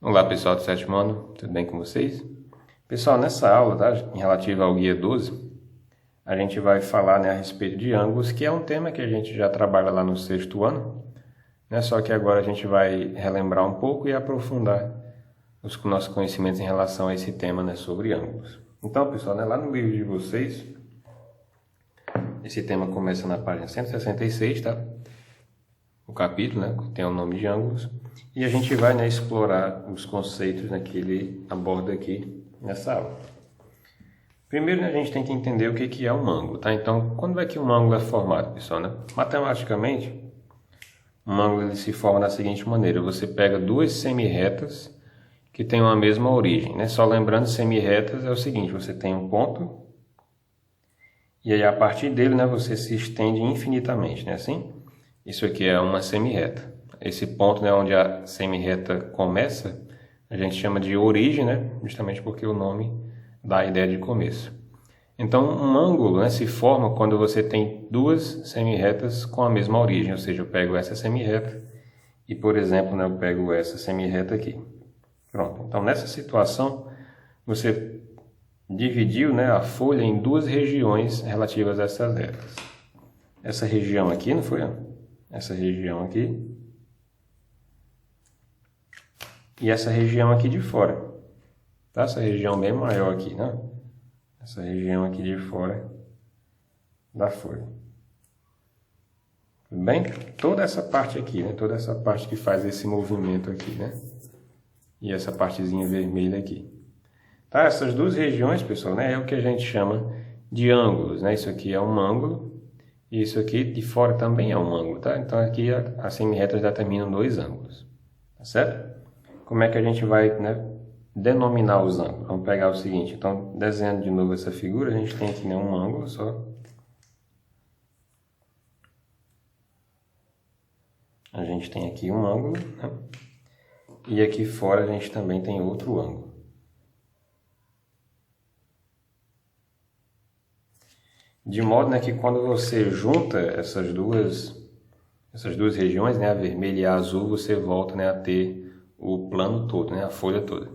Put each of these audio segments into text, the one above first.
Olá pessoal do sétimo ano, tudo bem com vocês? Pessoal, nessa aula, tá, em relativa ao guia 12, a gente vai falar, né, a respeito de ângulos, que é um tema que a gente já trabalha lá no sexto ano, né, só que agora a gente vai relembrar um pouco e aprofundar os nossos conhecimentos em relação a esse tema, né, sobre ângulos. Então, pessoal, né, lá no livro de vocês, esse tema começa na página 166, tá? O capítulo, né, que tem o nome de ângulos. E a gente vai, né, explorar os conceitos, né, que ele aborda aqui nessa aula. Primeiro, né, a gente tem que entender o que é um ângulo, tá? Então, quando é que um ângulo é formado, pessoal, né? Matematicamente, um ângulo ele se forma da seguinte maneira: você pega duas semirretas que têm uma mesma origem, né? Só lembrando, semirretas é o seguinte: você tem um ponto e aí a partir dele, né, você se estende infinitamente, né? Assim, isso aqui é uma semirreta. Esse ponto, né, onde a semirreta começa, a gente chama de origem, né, justamente porque o nome dá a ideia de começo. Então, um ângulo, né, se forma quando você tem duas semirretas com a mesma origem, ou seja, eu pego essa semirreta e, por exemplo, né, eu pego essa semirreta aqui. Pronto. Então, nessa situação, você dividiu, né, a folha em duas regiões relativas a essas retas. Essa região aqui, não foi? Essa região aqui. E essa região aqui de fora, tá? Essa região bem maior aqui, né? Essa região aqui de fora da folha. Tudo bem? Toda essa parte aqui, né? Toda essa parte que faz esse movimento aqui, né? E essa partezinha vermelha aqui. Tá? Essas duas regiões, pessoal, né? É o que a gente chama de ângulos, né? Isso aqui é um ângulo e isso aqui de fora também é um ângulo, tá? Então aqui a semirreta já termina dois ângulos, tá certo? Como é que a gente vai, né, denominar os ângulos? Vamos pegar o seguinte, então, desenhando de novo essa figura, a gente tem aqui, né, um ângulo só. A gente tem aqui um ângulo, né? E aqui fora a gente também tem outro ângulo. De modo, né, que quando você junta essas duas regiões, né, a vermelha e a azul, você volta, né, a ter o plano todo, né, a folha toda,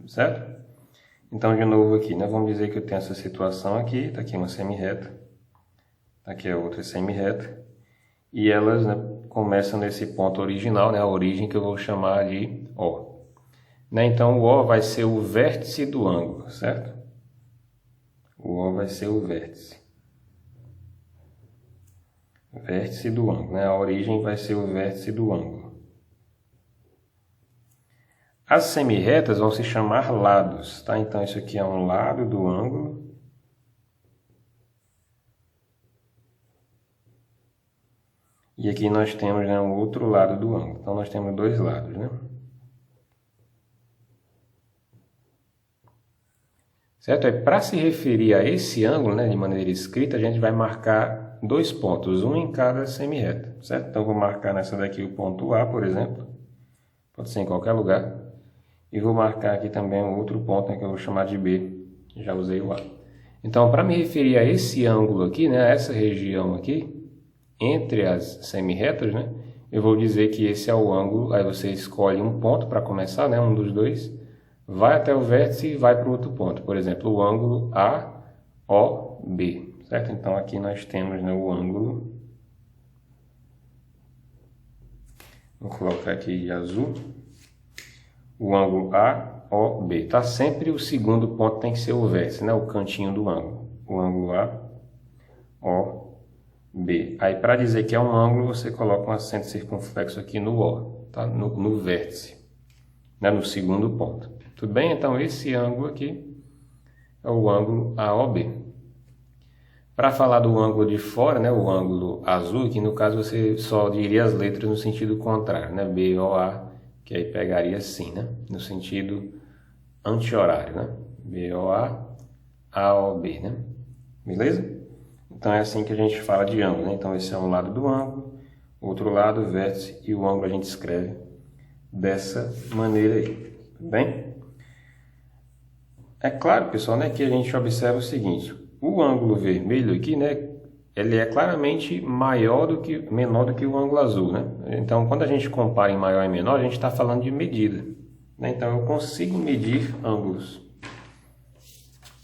certo? Então, de novo aqui, né, vamos dizer que eu tenho essa situação aqui, tá aqui uma semirreta, tá aqui a outra semirreta, e elas, né, começam nesse ponto original, né, a origem que eu vou chamar de O. Né, então, o O vai ser o vértice do ângulo, certo? O O vai ser o vértice. Vértice do ângulo, né? A origem vai ser o vértice do ângulo. As semirretas vão se chamar lados, tá? Então, isso aqui é um lado do ângulo. E aqui nós temos, né, um outro lado do ângulo. Então, nós temos dois lados, né? Certo? Para se referir a esse ângulo, né, de maneira escrita, a gente vai marcar dois pontos, um em cada semirreta, certo? Então, vou marcar nessa daqui o ponto A, por exemplo. Pode ser em qualquer lugar. E vou marcar aqui também um outro ponto, né, que eu vou chamar de B. Já usei o A. Então, para me referir a esse ângulo aqui, né, essa região aqui, entre as semirretas, né, eu vou dizer que esse é o ângulo. Aí você escolhe um ponto para começar, né, um dos dois, vai até o vértice e vai para o outro ponto. Por exemplo, o ângulo AOB, certo? Então, aqui nós temos, né, o ângulo. Vou colocar aqui de azul. O ângulo AOB, tá? Sempre o segundo ponto tem que ser o vértice, né? O cantinho do ângulo. O ângulo AOB. Aí, para dizer que é um ângulo, você coloca um acento circunflexo aqui no O, tá? No vértice, né? No segundo ponto. Tudo bem? Então, esse ângulo aqui é o ângulo AOB. Para falar do ângulo de fora, né? O ângulo azul, que no caso você só diria as letras no sentido contrário, né? BOA. Que aí pegaria assim, né? No sentido anti-horário, né? BOA, AOB, né? Beleza? Então é assim que a gente fala de ângulo, né? Então esse é um lado do ângulo, outro lado, o vértice, e o ângulo a gente escreve dessa maneira aí, tudo bem? É claro, pessoal, né, que a gente observa o seguinte: o ângulo vermelho aqui, né? Ele é claramente menor do que o ângulo azul, né? Então, quando a gente compara em maior e menor, a gente está falando de medida, né? Então eu consigo medir ângulos.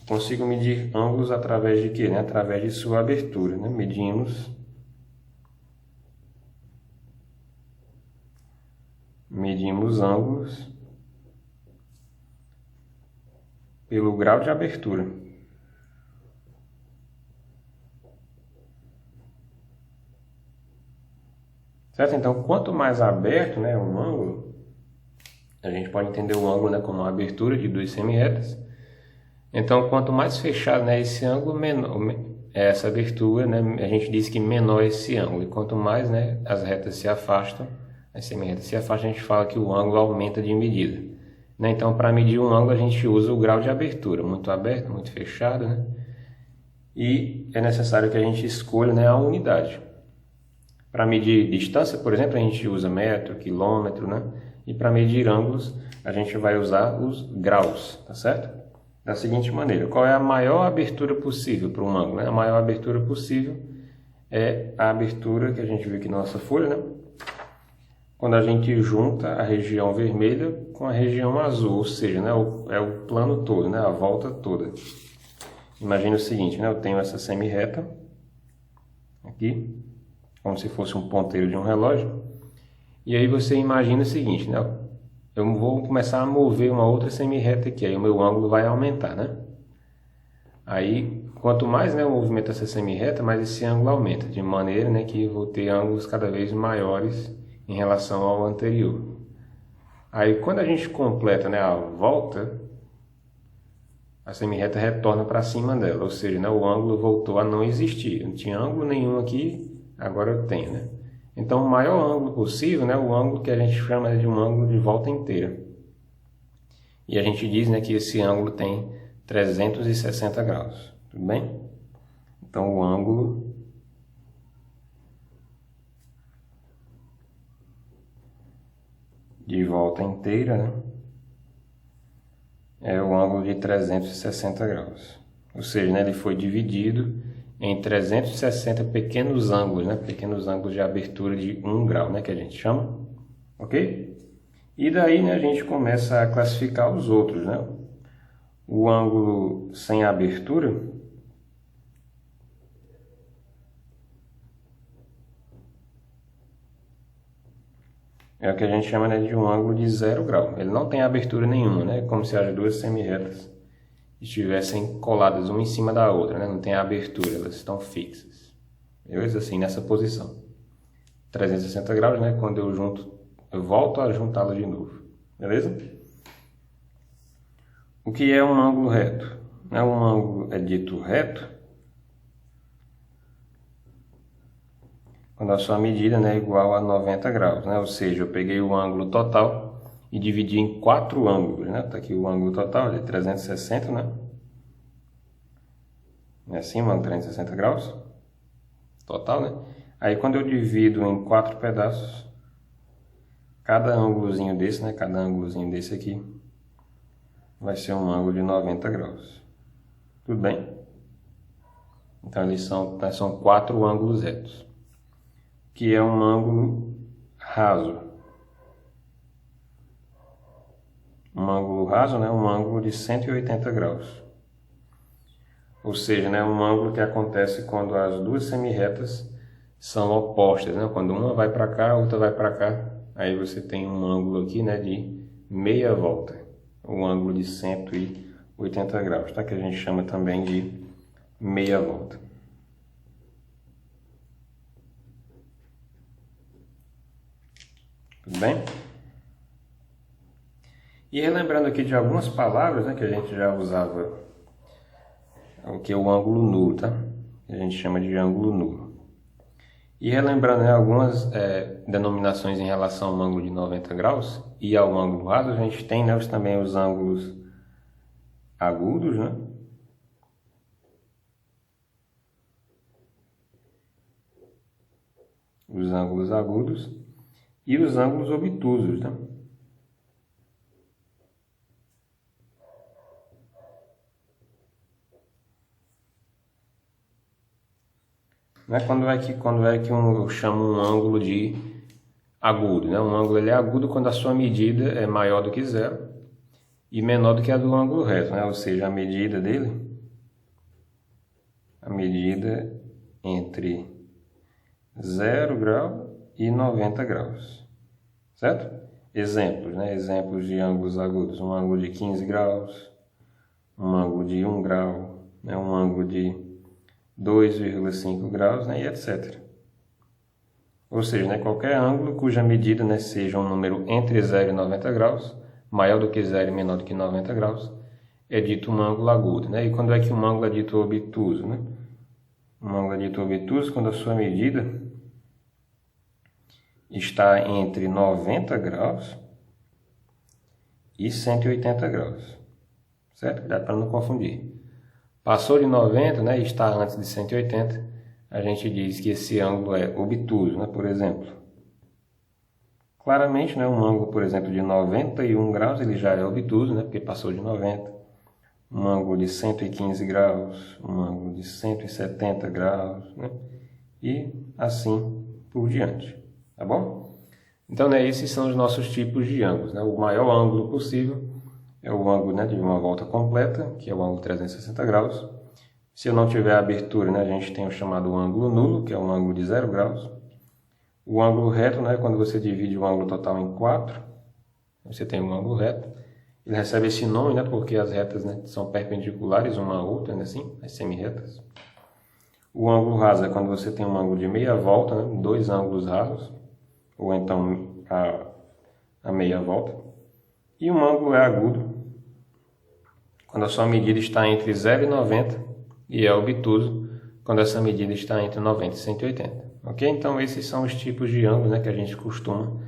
Consigo medir ângulos através de quê? Né? Através de sua abertura, né? Medimos ângulos pelo grau de abertura. Certo? Então, quanto mais aberto, né, um ângulo, a gente pode entender o ângulo, né, como uma abertura de duas semi-retas. Então, quanto mais fechado, né, esse ângulo, menor essa abertura, né, a gente diz que menor esse ângulo. E quanto mais, né, as retas se afastam, as semi-retas se afastam, a gente fala que o ângulo aumenta de medida. Né? Então, para medir um ângulo, a gente usa o grau de abertura, muito aberto, muito fechado, né? E é necessário que a gente escolha, né, a unidade. Para medir distância, por exemplo, a gente usa metro, quilômetro, né? E para medir ângulos, a gente vai usar os graus, tá certo? Da seguinte maneira, qual é a maior abertura possível para um ângulo, né? A maior abertura possível é a abertura que a gente viu aqui na nossa folha, né? Quando a gente junta a região vermelha com a região azul, ou seja, né, é o plano todo, né, a volta toda. Imagina o seguinte, né, eu tenho essa semi-reta aqui, como se fosse um ponteiro de um relógio, e aí você imagina o seguinte, né, eu vou começar a mover uma outra semi-reta aqui, aí o meu ângulo vai aumentar, né? Aí, quanto mais, né, eu movimento essa semi-reta, mais esse ângulo aumenta, de maneira, né, que eu vou ter ângulos cada vez maiores em relação ao anterior. Aí, quando a gente completa, né, a volta, a semi-reta retorna para cima dela, ou seja, né, o ângulo voltou a não existir. Não tinha ângulo nenhum aqui, agora eu tenho, né? Então, o maior ângulo possível, né, o ângulo que a gente chama de um ângulo de volta inteira. E a gente diz, né, que esse ângulo tem 360 graus, tudo bem? Então, o ângulo de volta inteira, né, é o ângulo de 360 graus. Ou seja, né, ele foi dividido em 360 pequenos ângulos, né, pequenos ângulos de abertura de 1 grau, né, que a gente chama, ok? E daí, né, a gente começa a classificar os outros, né? O ângulo sem abertura é o que a gente chama, né, de um ângulo de 0 grau. Ele não tem abertura nenhuma, né? Como se as duas semi-retas estivessem coladas uma em cima da outra, né? Não tem abertura, elas estão fixas. Beleza? Assim, nessa posição. 360 graus, né? Quando eu junto, eu volto a juntá-lo de novo. Beleza? O que é um ângulo reto? Um ângulo é dito reto quando a sua medida, né, é igual a 90 graus, né? Ou seja, eu peguei o ângulo total e dividi em 4 ângulos, né? Tá aqui o ângulo total de 360, né? É assim, um ângulo 360 graus total, né? Aí quando eu divido em 4 pedaços, cada ângulozinho desse, né? Cada ângulozinho desse aqui vai ser um ângulo de 90 graus. Tudo bem? Então eles são 4 ângulos retos, que é um ângulo raso. Um ângulo raso, né, um ângulo de 180 graus. Ou seja, né, um ângulo que acontece quando as duas semi-retas são opostas, né? Quando uma vai para cá, a outra vai para cá, aí você tem um ângulo aqui, né, de meia volta, um ângulo de 180 graus, tá? Que a gente chama também de meia volta. Tudo bem? E relembrando aqui de algumas palavras, né, que a gente já usava, o que é o ângulo nulo, tá? Que a gente chama de ângulo nulo. E relembrando, né, algumas denominações em relação ao ângulo de 90 graus e ao ângulo raso, a gente tem, né, também os ângulos agudos, né? Os ângulos agudos e os ângulos obtusos, né? Quando é que eu chamo um ângulo de agudo, né? Um ângulo ele é agudo quando a sua medida é maior do que zero e menor do que a do ângulo reto, né? Ou seja, a medida dele, a medida entre 0 grau e 90 graus, certo? Exemplos, né? Exemplos de ângulos agudos, um ângulo de 15 graus, um ângulo de 1 grau, né? Um ângulo de 2,5 graus, né? E etc. Ou seja, né? Qualquer ângulo cuja medida, né, seja um número entre 0 e 90 graus, maior do que 0 e menor do que 90 graus, é dito um ângulo agudo, né? E quando é que um ângulo é dito obtuso, né? Um ângulo é dito obtuso quando a sua medida está entre 90 graus e 180 graus, certo? Dá para não confundir. Passou de 90, né, e está antes de 180, a gente diz que esse ângulo é obtuso, né? Por exemplo, claramente, né, um ângulo, por exemplo, de 91 graus, ele já é obtuso, né, porque passou de 90. Um ângulo de 115 graus, um ângulo de 170 graus, né? E assim por diante, tá bom? Então, né, esses são os nossos tipos de ângulos, né? O maior ângulo possível é o ângulo, né, de uma volta completa, que é o ângulo 360 graus. Se eu não tiver abertura, né, a gente tem o chamado ângulo nulo, que é um ângulo de 0 graus. O ângulo reto, né, quando você divide o ângulo total em 4, você tem um ângulo reto. Ele recebe esse nome, né, porque as retas, né, são perpendiculares uma à outra, né, assim, as semirretas. O ângulo raso é quando você tem um ângulo de meia volta, né, dois ângulos rasos, ou então a meia volta. E um ângulo é agudo, quando a sua medida está entre 0 e 90, e é obtuso, quando essa medida está entre 90 e 180. Ok? Então, esses são os tipos de ângulos, né, que a gente costuma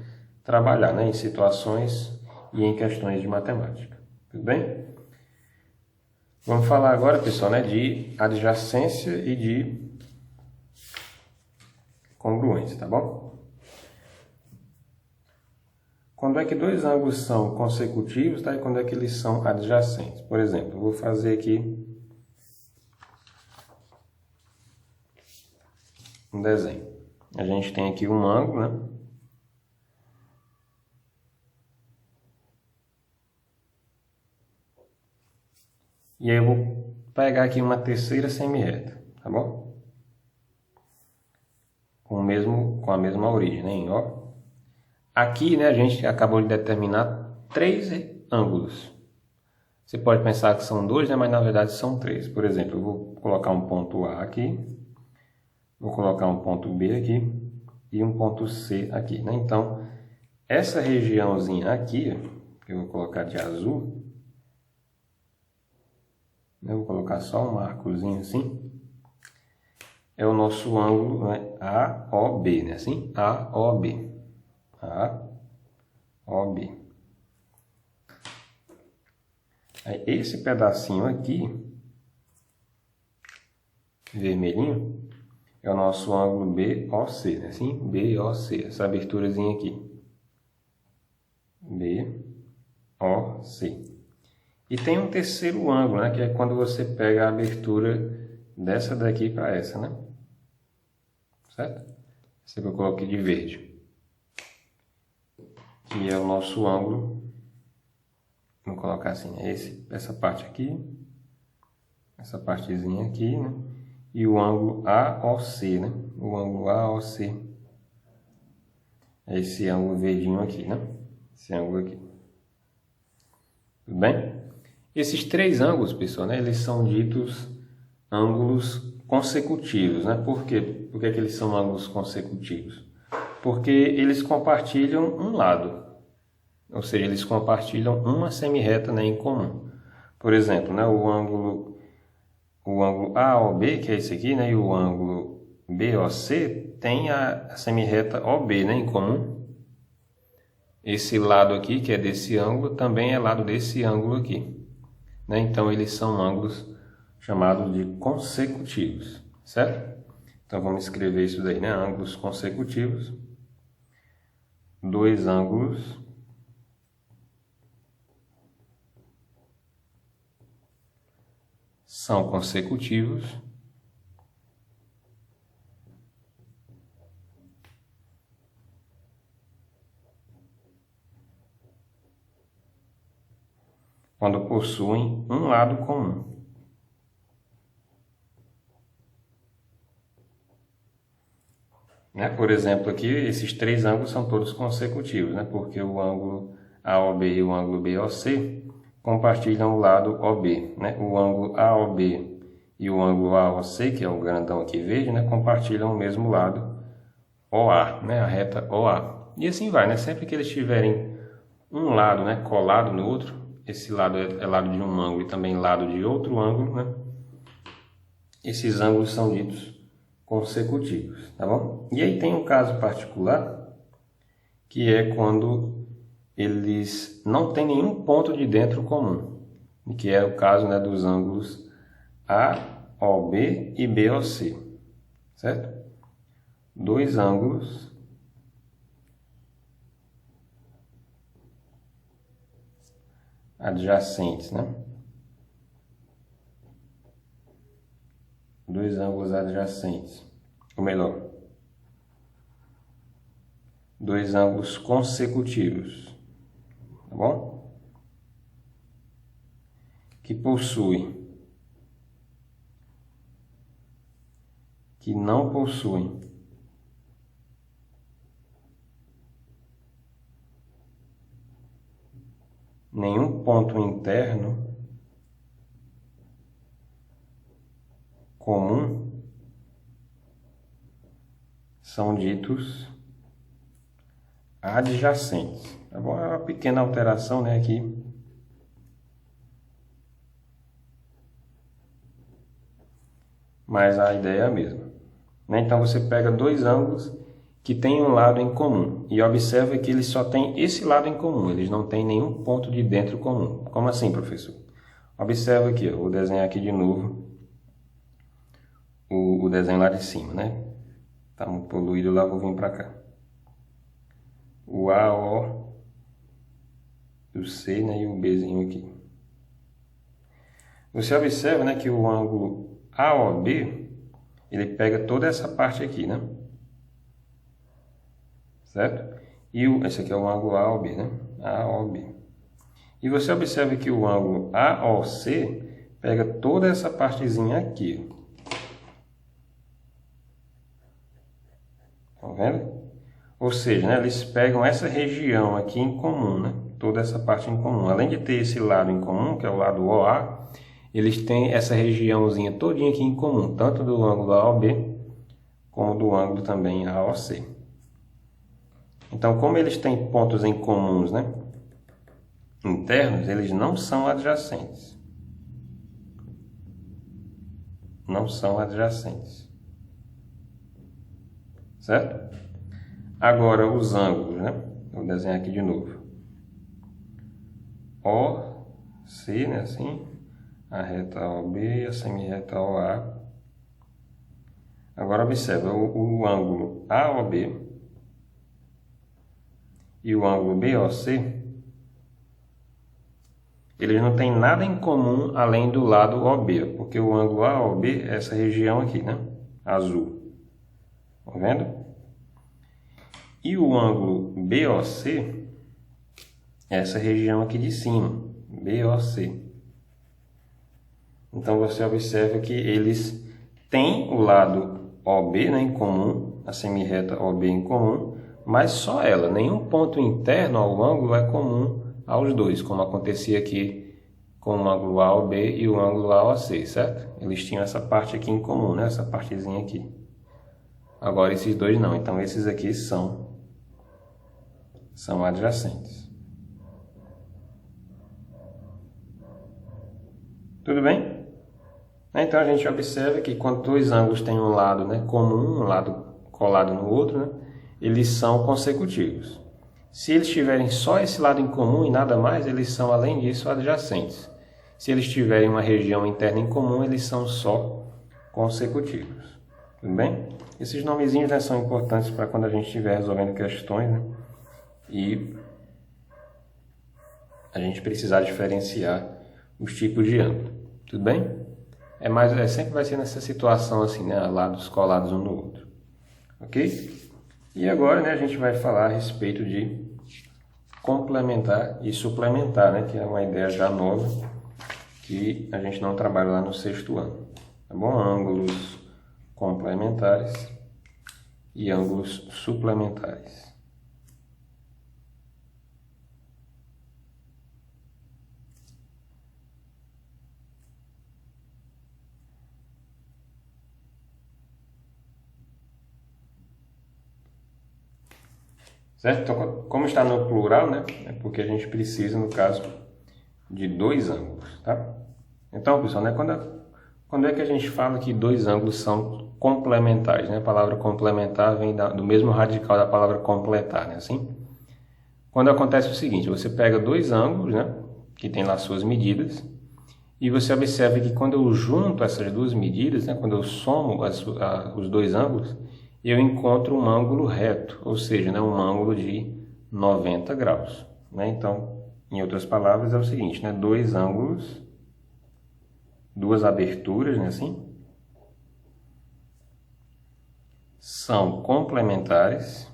trabalhar, né, em situações e em questões de matemática. Tudo bem? Vamos falar agora, pessoal, né, de adjacência e de congruência, tá bom? Quando é que dois ângulos são consecutivos, tá? E quando é que eles são adjacentes? Por exemplo, eu vou fazer aqui um desenho. A gente tem aqui um ângulo, né? E aí eu vou pegar aqui uma terceira semirreta, tá bom? Com a mesma origem, né? Ó. Aqui, né, a gente acabou de determinar 3 ângulos. Você pode pensar que são 2, né, mas na verdade são 3. Por exemplo, eu vou colocar um ponto A aqui, vou colocar um ponto B aqui e um ponto C aqui, né? Então, essa regiãozinha aqui, que eu vou colocar de azul, eu vou colocar só um marcozinho assim, é o nosso ângulo, né, AOB, né? Assim, AOB. AOB. Aí, esse pedacinho aqui, vermelhinho, é o nosso ângulo BOC, né? Assim, BOC, essa aberturazinha aqui. BOC. E tem um terceiro ângulo, né? Que é quando você pega a abertura dessa daqui para essa, né? Certo? Esse que eu coloquei de verde. Que é o nosso ângulo. Vou colocar assim, né? Essa parte aqui. Essa partezinha aqui, né? E o ângulo AOC, né? O ângulo AOC. É esse ângulo verdinho aqui, né? Esse ângulo aqui. Tudo bem? Esses 3 ângulos, pessoal, né? Eles são ditos ângulos consecutivos, né? Por quê? Por que eles são ângulos consecutivos? Porque eles compartilham um lado. Ou seja, eles compartilham uma semirreta, né, em comum. Por exemplo, né, o ângulo AOB, que é esse aqui, né, e o ângulo BOC tem a semirreta OB, né, em comum. Esse lado aqui, que é desse ângulo, também é lado desse ângulo aqui, né? Então, eles são ângulos chamados de consecutivos, certo? Então, vamos escrever isso daí, né? Ângulos consecutivos. Dois ângulos são consecutivos quando possuem um lado comum. Né? Por exemplo, aqui esses três ângulos são todos consecutivos, né? Porque o ângulo AOB e o ângulo BOC compartilham o lado OB. Né? O ângulo AOB e o ângulo AOC, que é o grandão aqui verde, né? Compartilham o mesmo lado OA, né? A reta OA. E assim vai, né? Sempre que eles tiverem um lado, né, colado no outro, esse lado é lado de um ângulo e também lado de outro ângulo, né? Esses ângulos são ditos consecutivos, tá bom? E aí tem um caso particular, que é quando eles não têm nenhum ponto de dentro comum, que é o caso, né, dos ângulos AOB e BOC, certo? Dois ângulos adjacentes, né? Dois ângulos adjacentes, ou melhor, dois ângulos consecutivos, tá bom? Que não possuem nenhum ponto interno comum são ditos adjacentes. Tá bom? É uma pequena alteração, né, aqui. Mas a ideia é a mesma. Né? Então você pega dois ângulos que têm um lado em comum e observa que eles só têm esse lado em comum, eles não têm nenhum ponto de dentro comum. Como assim, professor? Observa aqui, eu vou desenhar aqui de novo o desenho lá de cima, né? Tá muito poluído lá, vou vir para cá. O AO, o C, né, e o Bzinho aqui. Você observa, né, que o ângulo AOB, ele pega toda essa parte aqui, né? Certo? E esse aqui é o ângulo AOB, né? AOB. E você observa que o ângulo AOC pega toda essa partezinha aqui. Estão vendo? Ou seja, né, eles pegam essa região aqui em comum, né? Toda essa parte em comum. Além de ter esse lado em comum, que é o lado OA, eles têm essa regiãozinha todinha aqui em comum, tanto do ângulo AOB, como do ângulo também AOC. Então, como eles têm pontos em comuns, né, internos, eles não são adjacentes. Não são adjacentes. Certo? Agora, os ângulos, né? Vou desenhar aqui de novo. OC, né, assim. A reta OB, a semirreta OA. Agora, observa o ângulo AOB e o ângulo BOC, eles não têm nada em comum além do lado OB, porque o ângulo AOB é essa região aqui, né? Azul. Tá vendo? E o ângulo BOC é essa região aqui de cima, BOC. Então você observa que eles têm o lado OB, né, em comum, a semirreta OB em comum, mas só ela, nenhum ponto interno ao ângulo é comum aos dois, como acontecia aqui com o ângulo AOB e o ângulo AOC, certo? Eles tinham essa parte aqui em comum, né? Essa partezinha aqui. Agora esses dois não, então esses aqui são adjacentes. Tudo bem? Então a gente observa que quando dois ângulos têm um lado, né, comum, um lado colado no outro, né, eles são consecutivos. Se eles tiverem só esse lado em comum e nada mais, eles são, além disso, adjacentes. Se eles tiverem uma região interna em comum, eles são só consecutivos. Tudo bem? Esses nomezinhos, né, são importantes para quando a gente estiver resolvendo questões, né, e a gente precisar diferenciar os tipos de ângulo. Tudo bem? Sempre vai ser nessa situação assim, né, lados colados um no outro. Ok? E agora, né, a gente vai falar a respeito de complementar e suplementar, né? Que é uma ideia já nova que a gente não trabalha lá no sexto ano, tá bom? Ângulos complementares e ângulos suplementares. Certo? Então, como está no plural, né? É porque a gente precisa, no caso, de dois ângulos, tá? Então, pessoal, né? Quando é que a gente fala que dois ângulos são complementares, né? A palavra complementar vem do mesmo radical da palavra completar, né? Assim? Quando acontece o seguinte, você pega dois ângulos, né? Que tem lá suas medidas, e você observa que quando eu junto essas duas medidas, né? Quando eu somo os dois ângulos, eu encontro um ângulo reto, ou seja, né, um ângulo de 90 graus. Né? Então, em outras palavras, é o seguinte, né, dois ângulos, duas aberturas, né, assim, são complementares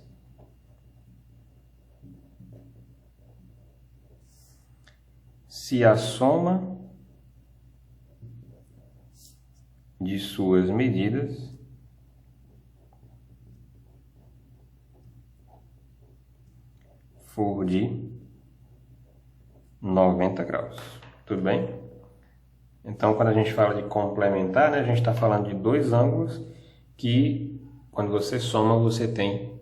se a soma de suas medidas for de 90 graus. Tudo bem? Então, quando a gente fala de complementar, né, a gente está falando de dois ângulos que, quando você soma, você tem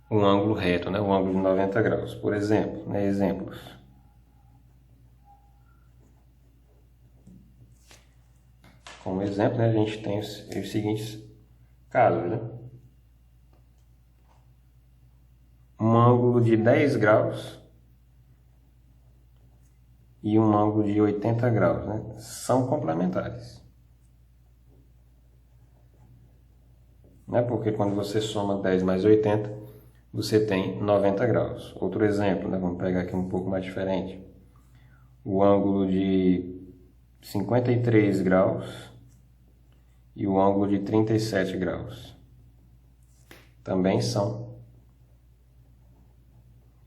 um ângulo reto, né, um ângulo de 90 graus. Por exemplo, né, exemplos. Como exemplo, né, a gente tem os seguintes casos, né? Um ângulo de 10 graus e um ângulo de 80 graus, né? São complementares. Né? Porque quando você soma 10 mais 80, você tem 90 graus. Outro exemplo, né? Vamos pegar aqui um pouco mais diferente. O ângulo de 53 graus e o ângulo de 37 graus. Também são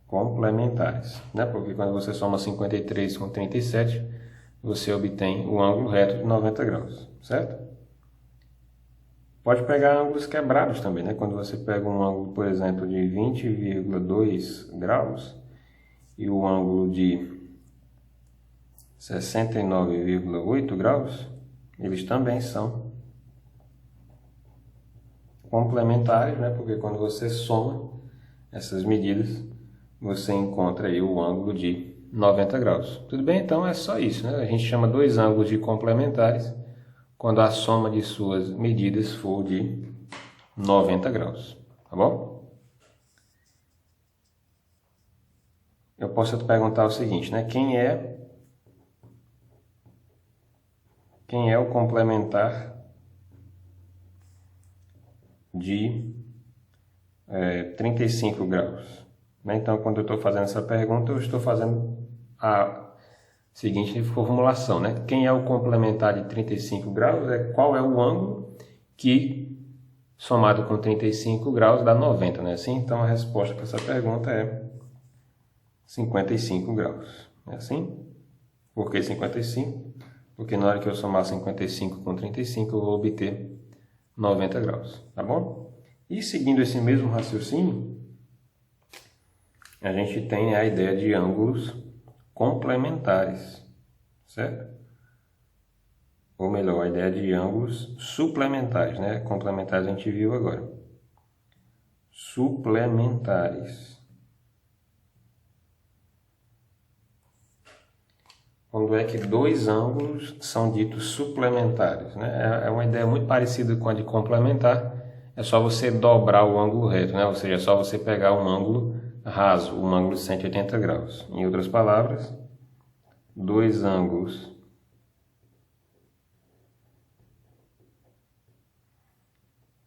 complementares, né? Porque quando você soma 53 com 37, você obtém o ângulo reto de 90 graus, certo? Pode pegar ângulos quebrados também, né? Quando você pega um ângulo, por exemplo, de 20,2 graus e o ângulo de 69,8 graus, eles também são complementares, né? Porque quando você soma essas medidas, você encontra aí o ângulo de 90 graus. Tudo bem? Então é só isso, né? A gente chama dois ângulos de complementares quando a soma de suas medidas for de 90 graus, tá bom? Eu posso te perguntar o seguinte, né? Quem é o complementar de 35 graus? Né? Então, quando eu estou fazendo essa pergunta, eu estou fazendo a seguinte formulação, né? Quem é o complementar de 35 graus? Qual é o ângulo que, somado com 35 graus, dá 90, né? Assim, então, a resposta para essa pergunta é 55 graus. É assim? Por que 55? Porque na hora que eu somar 55 com 35, eu vou obter 90 graus, tá bom? E seguindo esse mesmo raciocínio, a gente tem a ideia de ângulos complementares, certo? Ou melhor, a ideia de ângulos suplementares, né? Complementares a gente viu agora. Suplementares. Quando é que dois ângulos são ditos suplementares, né? É uma ideia muito parecida com a de complementar. É só você dobrar o ângulo reto, né? Ou seja, é só você pegar um ângulo raso, um ângulo de 180 graus. Em outras palavras, dois ângulos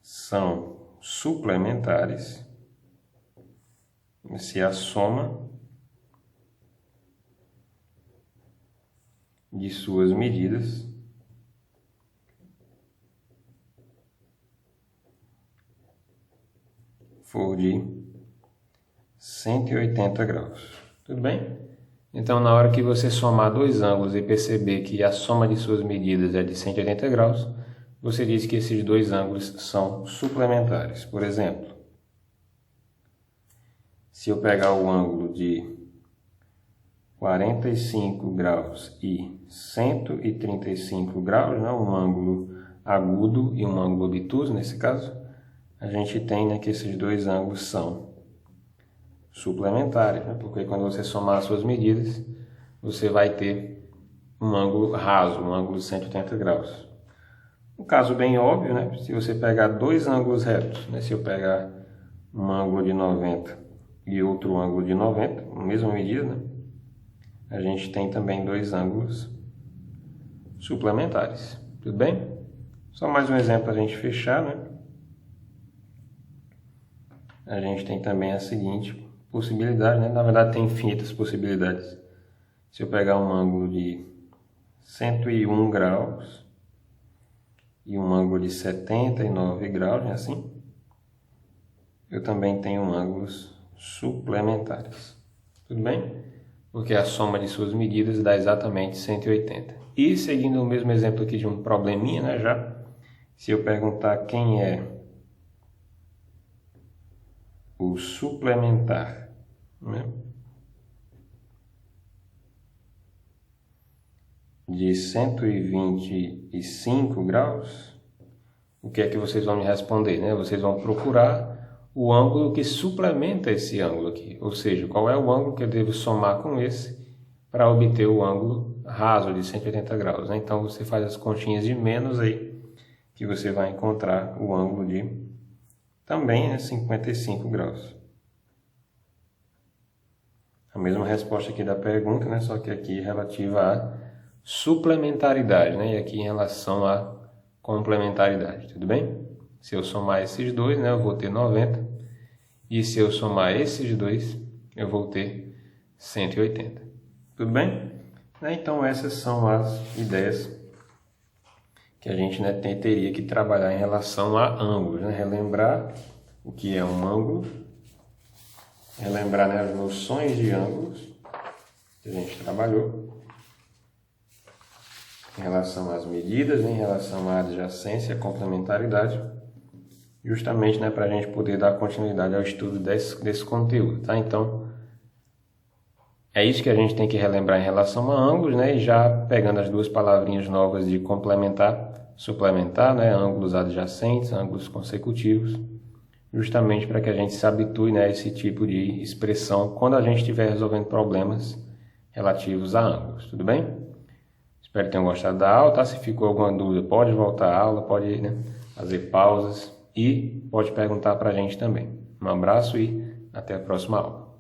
são suplementares se a soma de suas medidas for de 180 graus. Tudo bem? Então, na hora que você somar dois ângulos e perceber que a soma de suas medidas é de 180 graus, você diz que esses dois ângulos são suplementares. Por exemplo, se eu pegar o ângulo de 45 graus e 135 graus, né, um ângulo agudo e um ângulo obtuso, nesse caso, a gente tem, né, que esses dois ângulos são suplementares, né, porque quando você somar as suas medidas, você vai ter um ângulo raso, um ângulo de 180 graus. Um caso bem óbvio, né, se você pegar dois ângulos retos, né, se eu pegar um ângulo de 90 e outro ângulo de 90, a mesma medida, né, a gente tem também dois ângulos suplementares. Tudo bem? Só mais um exemplo para a gente fechar, né? A gente tem também a seguinte possibilidade, né? Na verdade tem infinitas possibilidades. Se eu pegar um ângulo de 101 graus e um ângulo de 79 graus, né? Assim, eu também tenho ângulos suplementares. Tudo bem? Porque a soma de suas medidas dá exatamente 180. E seguindo o mesmo exemplo aqui de um probleminha, né, já, se eu perguntar quem é o suplementar, né, de 125 graus, o que é que vocês vão me responder, né? Vocês vão procurar o ângulo que suplementa esse ângulo aqui, ou seja, qual é o ângulo que eu devo somar com esse para obter o ângulo raso de 180 graus, né? Então você faz as continhas de menos aí, que você vai encontrar o ângulo de também, né, 55 graus. A mesma resposta aqui da pergunta, né, só que aqui relativa à suplementaridade, né, e aqui em relação à complementaridade, tudo bem? Se eu somar esses dois, né, eu vou ter 90. E se eu somar esses dois, eu vou ter 180. Tudo bem? Então essas são as ideias que a gente, né, teria que trabalhar em relação a ângulos. Né? Relembrar o que é um ângulo. Relembrar, né, as noções de ângulos que a gente trabalhou. Em relação às medidas, né, em relação à adjacência, à complementaridade. Justamente, né, para a gente poder dar continuidade ao estudo desse conteúdo, tá? Então, é isso que a gente tem que relembrar em relação a ângulos, né? E já pegando as duas palavrinhas novas de complementar, suplementar, né? Ângulos adjacentes, ângulos consecutivos, justamente para que a gente se habitue, né, a esse tipo de expressão quando a gente estiver resolvendo problemas relativos a ângulos, tudo bem? Espero que tenham gostado da aula, tá? Se ficou alguma dúvida, pode voltar à aula, pode, né, fazer pausas. E pode perguntar para a gente também. Um abraço e até a próxima aula.